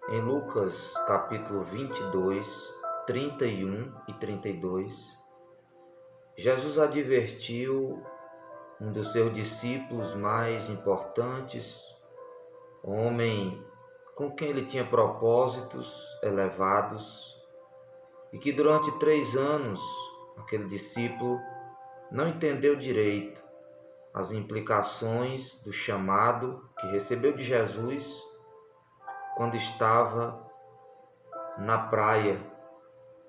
Em Lucas capítulo 22, 31 e 32, Jesus advertiu um dos seus discípulos mais importantes, homem com quem ele tinha propósitos elevados, e que durante 3 anos aquele discípulo não entendeu direito as implicações do chamado que recebeu de Jesus quando estava na praia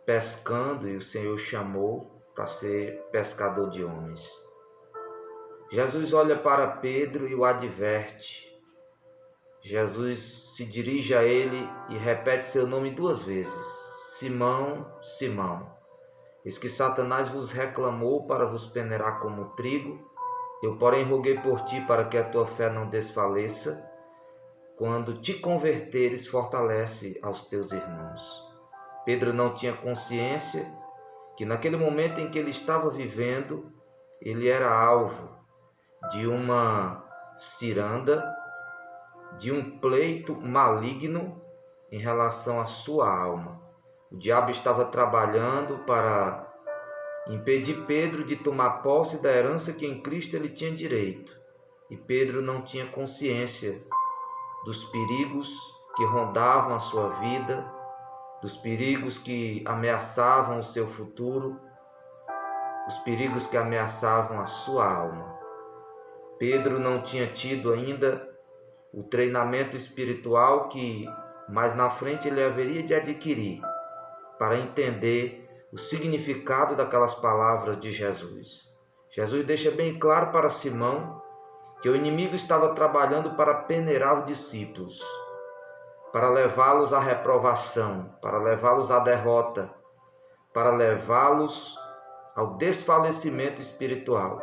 pescando e o Senhor o chamou para ser pescador de homens. Jesus olha para Pedro e o adverte. Jesus se dirige a ele e repete seu nome 2 vezes: Simão, Simão, eis que Satanás vos reclamou para vos peneirar como trigo. Eu, porém, roguei por ti para que a tua fé não desfaleça. Quando te converteres, fortalece aos teus irmãos. Pedro não tinha consciência que naquele momento em que ele estava vivendo, ele era alvo de uma ciranda, de um pleito maligno em relação à sua alma. O diabo estava trabalhando para impedir Pedro de tomar posse da herança que em Cristo ele tinha direito. E Pedro não tinha consciência dos perigos que rondavam a sua vida, dos perigos que ameaçavam o seu futuro, os perigos que ameaçavam a sua alma. Pedro não tinha tido ainda o treinamento espiritual que mais na frente ele haveria de adquirir para entender o significado daquelas palavras de Jesus. Jesus deixa bem claro para Simão que o inimigo estava trabalhando para peneirar os discípulos, para levá-los à reprovação, para levá-los à derrota, para levá-los ao desfalecimento espiritual.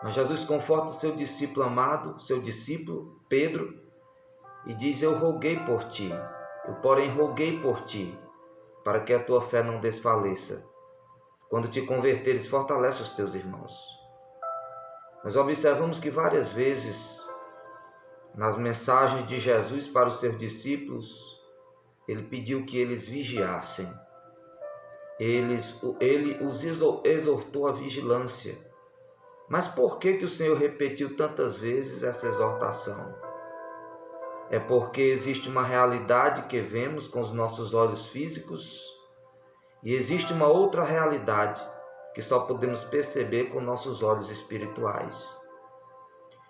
Mas Jesus conforta o seu discípulo amado, seu discípulo Pedro, e diz: eu roguei por ti, eu porém roguei por ti, para que a tua fé não desfaleça. Quando te converteres, fortalece os teus irmãos. Nós observamos que várias vezes, nas mensagens de Jesus para os seus discípulos, ele pediu que eles vigiassem. Ele os exortou à vigilância. Mas por que o Senhor repetiu tantas vezes essa exortação? É porque existe uma realidade que vemos com os nossos olhos físicos e existe uma outra realidade que só podemos perceber com nossos olhos espirituais.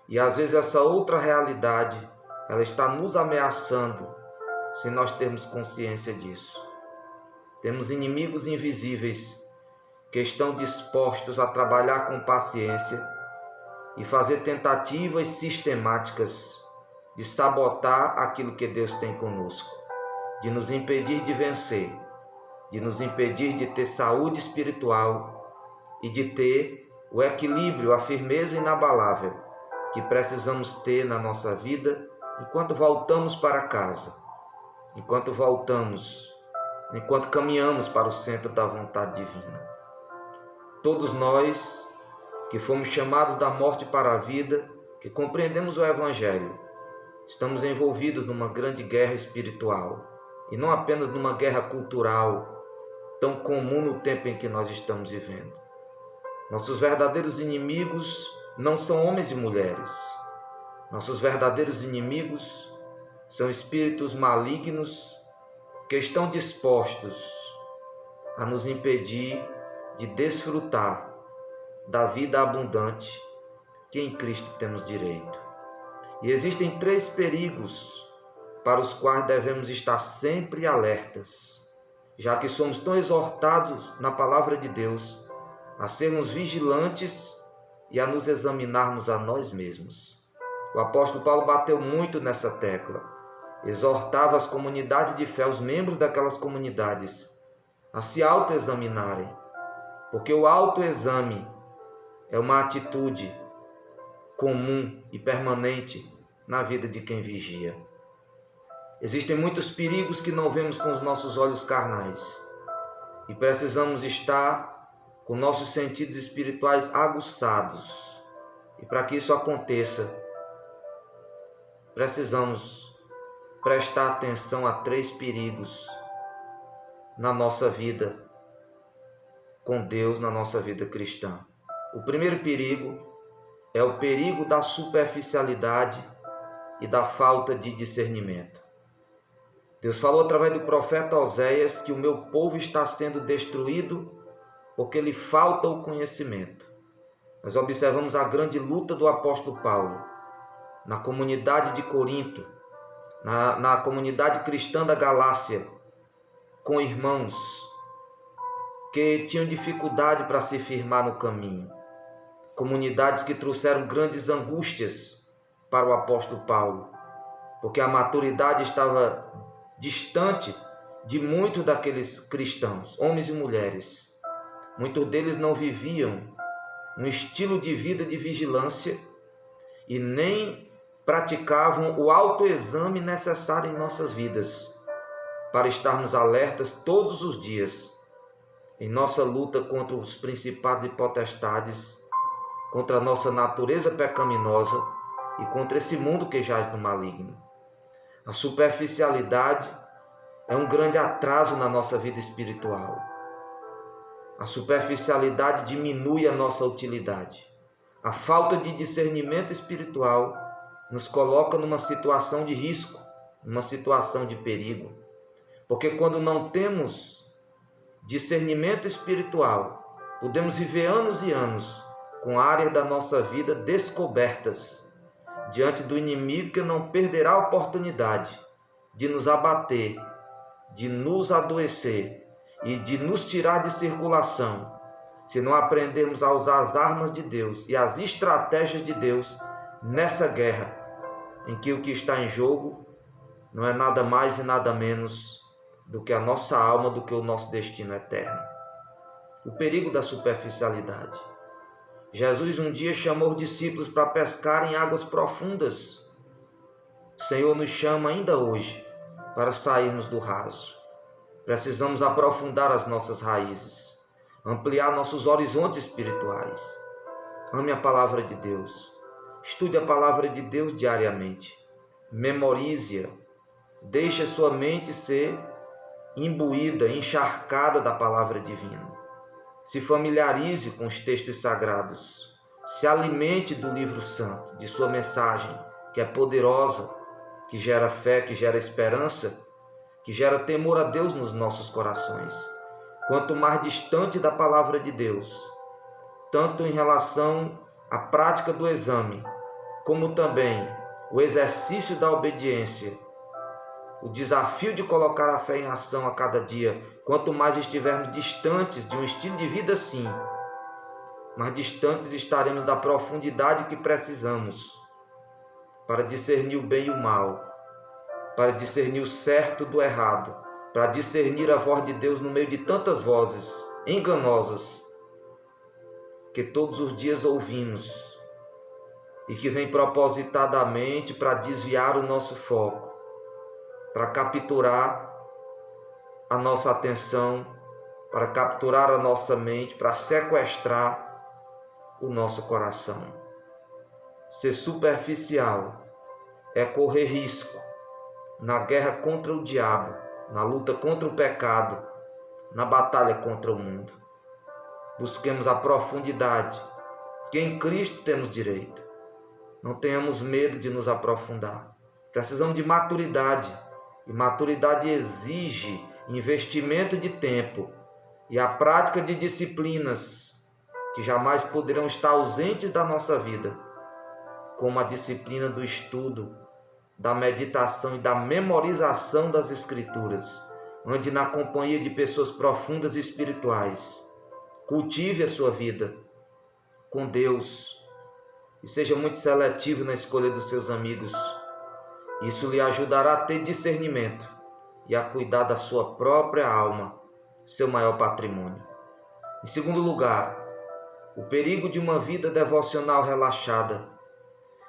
E às vezes essa outra realidade, ela está nos ameaçando sem nós termos consciência disso. Temos inimigos invisíveis que estão dispostos a trabalhar com paciência e fazer tentativas sistemáticas de sabotar aquilo que Deus tem conosco, de nos impedir de vencer, de nos impedir de ter saúde espiritual e de ter o equilíbrio, a firmeza inabalável que precisamos ter na nossa vida enquanto voltamos para casa, enquanto caminhamos para o centro da vontade divina. Todos nós que fomos chamados da morte para a vida, que compreendemos o Evangelho, estamos envolvidos numa grande guerra espiritual e não apenas numa guerra cultural tão comum no tempo em que nós estamos vivendo. Nossos verdadeiros inimigos não são homens e mulheres. Nossos verdadeiros inimigos são espíritos malignos que estão dispostos a nos impedir de desfrutar da vida abundante que em Cristo temos direito. E existem 3 perigos para os quais devemos estar sempre alertas, já que somos tão exortados na palavra de Deus a sermos vigilantes e a nos examinarmos a nós mesmos. O apóstolo Paulo bateu muito nessa tecla, exortava as comunidades de fé, os membros daquelas comunidades, a se autoexaminarem, porque o autoexame é uma atitude comum e permanente na vida de quem vigia. Existem muitos perigos que não vemos com os nossos olhos carnais e precisamos estar com nossos sentidos espirituais aguçados. E para que isso aconteça, precisamos prestar atenção a 3 perigos na nossa vida com Deus, na nossa vida cristã. O primeiro perigo é o perigo da superficialidade e da falta de discernimento. Deus falou através do profeta Oséias que o meu povo está sendo destruído porque lhe falta o conhecimento. Nós observamos a grande luta do apóstolo Paulo na comunidade de Corinto, na comunidade cristã da Galácia, com irmãos que tinham dificuldade para se firmar no caminho. Comunidades que trouxeram grandes angústias para o apóstolo Paulo, porque a maturidade estava distante de muitos daqueles cristãos, homens e mulheres. Muitos deles não viviam um estilo de vida de vigilância e nem praticavam o autoexame necessário em nossas vidas para estarmos alertas todos os dias em nossa luta contra os principados e potestades, contra a nossa natureza pecaminosa e contra esse mundo que jaz no maligno. A superficialidade é um grande atraso na nossa vida espiritual. A superficialidade diminui a nossa utilidade. A falta de discernimento espiritual nos coloca numa situação de risco, numa situação de perigo. Porque quando não temos discernimento espiritual, podemos viver anos e anos com áreas da nossa vida descobertas diante do inimigo, que não perderá a oportunidade de nos abater, de nos adoecer e de nos tirar de circulação, se não aprendermos a usar as armas de Deus e as estratégias de Deus nessa guerra, em que o que está em jogo não é nada mais e nada menos do que a nossa alma, do que o nosso destino eterno. O perigo da superficialidade. Jesus um dia chamou os discípulos para pescar em águas profundas. O Senhor nos chama ainda hoje para sairmos do raso. Precisamos aprofundar as nossas raízes, ampliar nossos horizontes espirituais. Ame a palavra de Deus. Estude a palavra de Deus diariamente. Memorize-a. Deixe a sua mente ser imbuída, encharcada da palavra divina. Se familiarize com os textos sagrados. Se alimente do livro santo, de sua mensagem, que é poderosa, que gera fé, que gera esperança, que gera temor a Deus nos nossos corações. Quanto mais distante da palavra de Deus, tanto em relação à prática do exame, como também o exercício da obediência, o desafio de colocar a fé em ação a cada dia, quanto mais estivermos distantes de um estilo de vida assim, mais distantes estaremos da profundidade que precisamos para discernir o bem e o mal, para discernir o certo do errado, para discernir a voz de Deus no meio de tantas vozes enganosas que todos os dias ouvimos e que vem propositadamente para desviar o nosso foco, para capturar a nossa atenção, para capturar a nossa mente, para sequestrar o nosso coração. Ser superficial é correr risco na guerra contra o diabo, na luta contra o pecado, na batalha contra o mundo. Busquemos a profundidade, que em Cristo temos direito. Não tenhamos medo de nos aprofundar. Precisamos de maturidade, e maturidade exige investimento de tempo e a prática de disciplinas que jamais poderão estar ausentes da nossa vida, como a disciplina do estudo, da meditação e da memorização das Escrituras. Ande na companhia de pessoas profundas e espirituais. Cultive a sua vida com Deus e seja muito seletivo na escolha dos seus amigos. Isso lhe ajudará a ter discernimento e a cuidar da sua própria alma, seu maior patrimônio. Em segundo lugar, o perigo de uma vida devocional relaxada.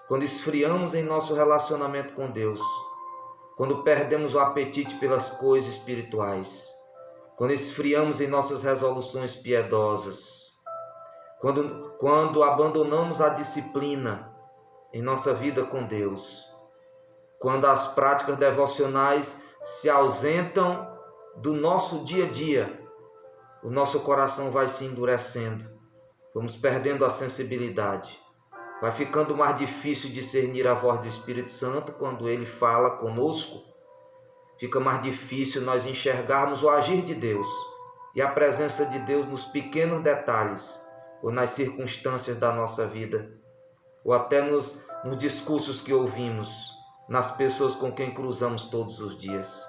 Quando esfriamos em nosso relacionamento com Deus, quando perdemos o apetite pelas coisas espirituais, quando esfriamos em nossas resoluções piedosas, quando abandonamos a disciplina em nossa vida com Deus, quando as práticas devocionais se ausentam do nosso dia a dia, o nosso coração vai se endurecendo, vamos perdendo a sensibilidade. Vai ficando mais difícil discernir a voz do Espírito Santo quando ele fala conosco. Fica mais difícil nós enxergarmos o agir de Deus e a presença de Deus nos pequenos detalhes ou nas circunstâncias da nossa vida, ou até nos discursos que ouvimos, nas pessoas com quem cruzamos todos os dias.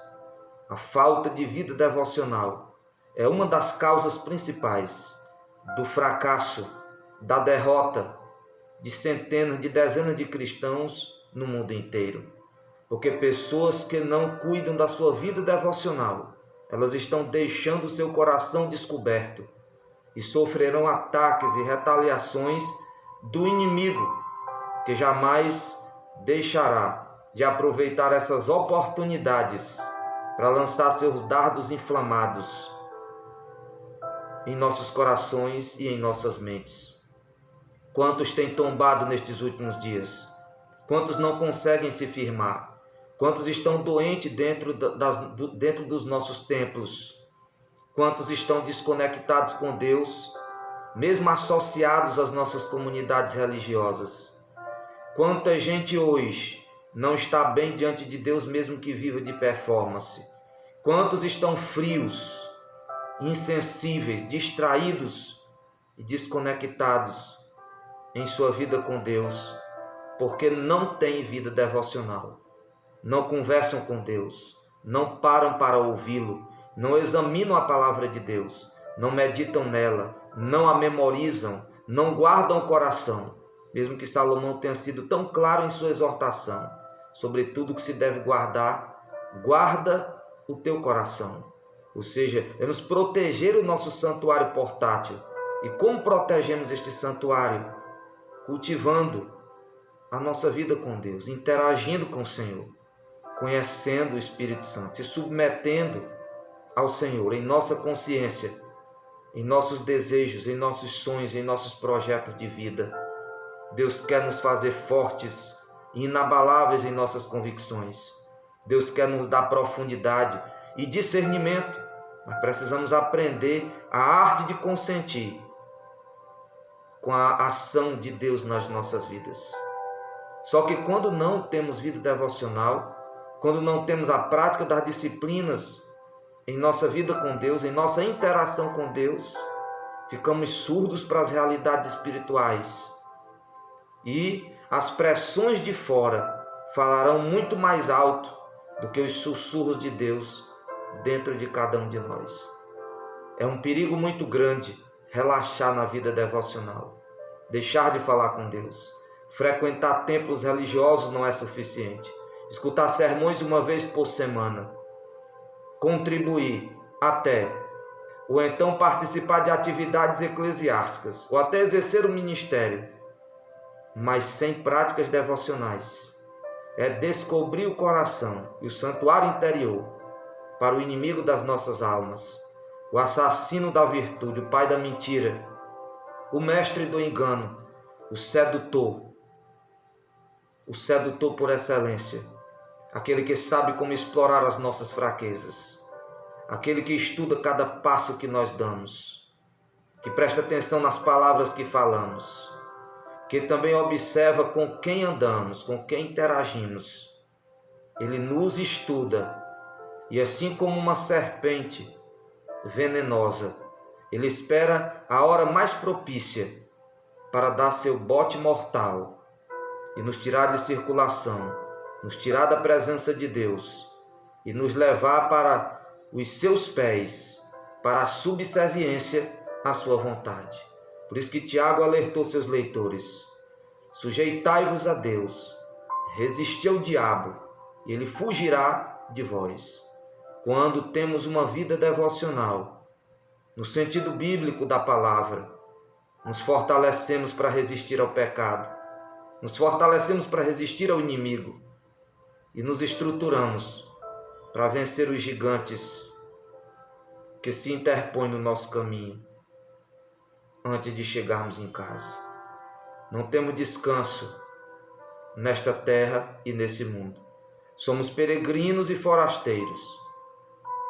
A falta de vida devocional é uma das causas principais do fracasso, da derrota de centenas, de dezenas de cristãos no mundo inteiro. Porque pessoas que não cuidam da sua vida devocional, elas estão deixando o seu coração descoberto e sofrerão ataques e retaliações do inimigo, que jamais deixará de aproveitar essas oportunidades para lançar seus dardos inflamados em nossos corações e em nossas mentes. Quantos têm tombado nestes últimos dias? Quantos não conseguem se firmar? Quantos estão doentes dentro dos nossos templos? Quantos estão desconectados com Deus, mesmo associados às nossas comunidades religiosas? Quanta gente hoje não está bem diante de Deus, mesmo que viva de performance? Quantos estão frios, insensíveis, distraídos e desconectados em sua vida com Deus, porque não têm vida devocional, não conversam com Deus, não param para ouvi-lo, não examinam a palavra de Deus, não meditam nela, não a memorizam, não guardam o coração, mesmo que Salomão tenha sido tão claro em sua exortação sobre tudo que se deve guardar. Guarda o teu coração, ou seja, devemos proteger o nosso santuário portátil. E como protegemos este santuário? Cultivando a nossa vida com Deus, interagindo com o Senhor, conhecendo o Espírito Santo, se submetendo ao Senhor em nossa consciência, em nossos desejos, em nossos sonhos, em nossos projetos de vida. Deus quer nos fazer fortes e inabaláveis em nossas convicções. Deus quer nos dar profundidade e discernimento, mas precisamos aprender a arte de consentir com a ação de Deus nas nossas vidas. Só que quando não temos vida devocional, quando não temos a prática das disciplinas em nossa vida com Deus, em nossa interação com Deus, ficamos surdos para as realidades espirituais. E as pressões de fora falarão muito mais alto do que os sussurros de Deus dentro de cada um de nós. É um perigo muito grande relaxar na vida devocional, deixar de falar com Deus. Frequentar templos religiosos não é suficiente. Escutar sermões uma vez por semana, contribuir até, ou então participar de atividades eclesiásticas, ou até exercer o ministério, mas sem práticas devocionais, é descobrir o coração e o santuário interior para o inimigo das nossas almas, o assassino da virtude, o pai da mentira, o mestre do engano, o sedutor por excelência, aquele que sabe como explorar as nossas fraquezas, aquele que estuda cada passo que nós damos, que presta atenção nas palavras que falamos, que também observa com quem andamos, com quem interagimos. Ele nos estuda e, assim como uma serpente venenosa, ele espera a hora mais propícia para dar seu bote mortal e nos tirar de circulação, nos tirar da presença de Deus e nos levar para os seus pés, para a subserviência à sua vontade. Por isso que Tiago alertou seus leitores: sujeitai-vos a Deus, resisti ao diabo, e ele fugirá de vós. Quando temos uma vida devocional, no sentido bíblico da palavra, nos fortalecemos para resistir ao pecado, nos fortalecemos para resistir ao inimigo e nos estruturamos para vencer os gigantes que se interpõem no nosso caminho antes de chegarmos em casa. Não temos descanso nesta terra e nesse mundo. Somos peregrinos e forasteiros,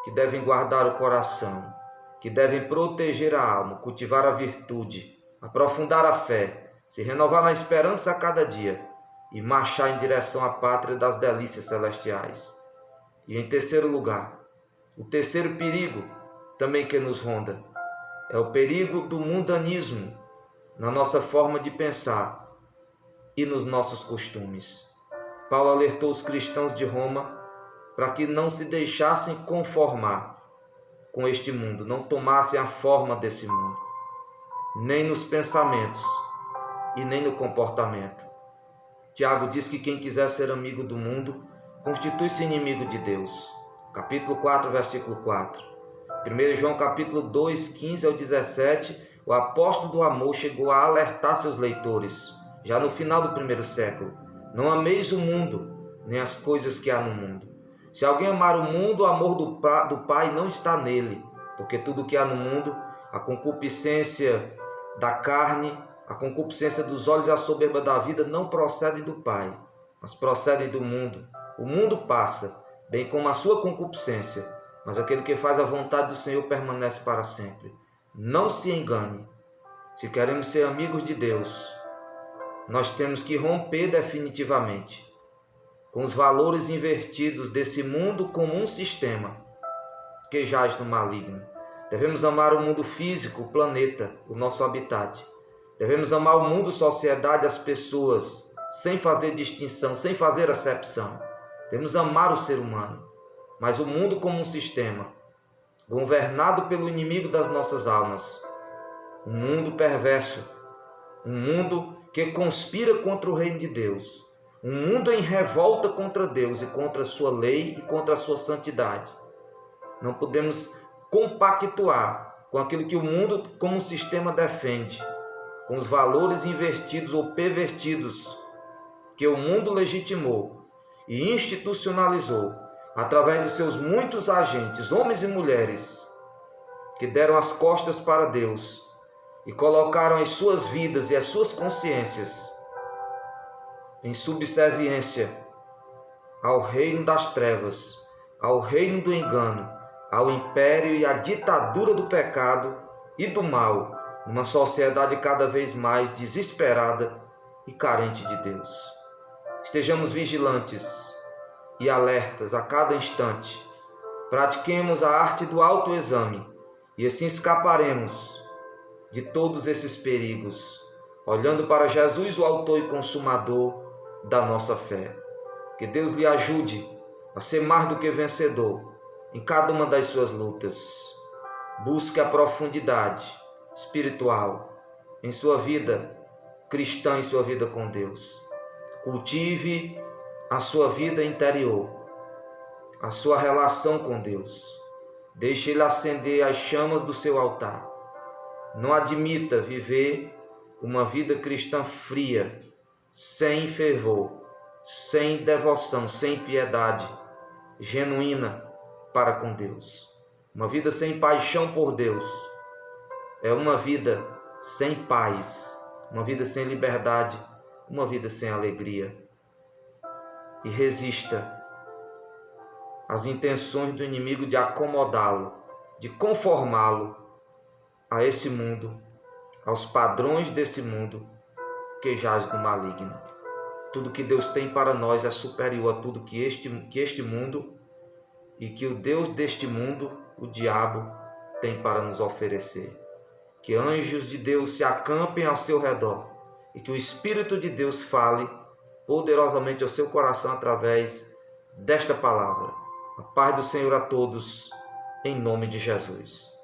que devem guardar o coração, que devem proteger a alma, cultivar a virtude, aprofundar a fé, se renovar na esperança a cada dia e marchar em direção à pátria das delícias celestiais. E em terceiro lugar, o terceiro perigo também que nos ronda é o perigo do mundanismo na nossa forma de pensar e nos nossos costumes. Paulo alertou os cristãos de Roma para que não se deixassem conformar com este mundo, não tomassem a forma desse mundo, nem nos pensamentos e nem no comportamento. Tiago diz que quem quiser ser amigo do mundo constitui-se inimigo de Deus. Capítulo 4, versículo 4. 1 João capítulo 2, 15 ao 17, o apóstolo do amor chegou a alertar seus leitores, já no final do primeiro século: não ameis o mundo, nem as coisas que há no mundo. Se alguém amar o mundo, o amor do Pai não está nele, porque tudo o que há no mundo, a concupiscência da carne, a concupiscência dos olhos e a soberba da vida não procedem do Pai, mas procedem do mundo. O mundo passa, bem como a sua concupiscência, mas aquele que faz a vontade do Senhor permanece para sempre. Não se engane. Se queremos ser amigos de Deus, nós temos que romper definitivamente com os valores invertidos desse mundo como um sistema que jaz no maligno. Devemos amar o mundo físico, o planeta, o nosso habitat. Devemos amar o mundo, sociedade, as pessoas, sem fazer distinção, sem fazer acepção. Devemos amar o ser humano, mas o mundo como um sistema, governado pelo inimigo das nossas almas, um mundo perverso, um mundo que conspira contra o reino de Deus, um mundo em revolta contra Deus e contra a sua lei e contra a sua santidade. Não podemos compactuar com aquilo que o mundo como um sistema defende, com os valores invertidos ou pervertidos que o mundo legitimou e institucionalizou através dos seus muitos agentes, homens e mulheres, que deram as costas para Deus e colocaram as suas vidas e as suas consciências em subserviência ao reino das trevas, ao reino do engano, ao império e à ditadura do pecado e do mal, numa sociedade cada vez mais desesperada e carente de Deus. Estejamos vigilantes e alertas a cada instante. Pratiquemos a arte do autoexame e assim escaparemos de todos esses perigos, olhando para Jesus, o autor e consumador da nossa fé. Que Deus lhe ajude a ser mais do que vencedor em cada uma das suas lutas. Busque a profundidade espiritual em sua vida cristã, em sua vida com Deus. Cultive a sua vida interior, a sua relação com Deus. Deixe Ele acender as chamas do seu altar. Não admita viver uma vida cristã fria, sem fervor, sem devoção, sem piedade genuína para com Deus. Uma vida sem paixão por Deus é uma vida sem paz, uma vida sem liberdade, uma vida sem alegria. E resista às intenções do inimigo de acomodá-lo, de conformá-lo a esse mundo, aos padrões desse mundo que jaz no maligno. Tudo que Deus tem para nós é superior a tudo que este mundo e que o Deus deste mundo, o diabo, tem para nos oferecer. Que anjos de Deus se acampem ao seu redor e que o Espírito de Deus fale poderosamente ao seu coração através desta palavra. A paz do Senhor a todos, em nome de Jesus.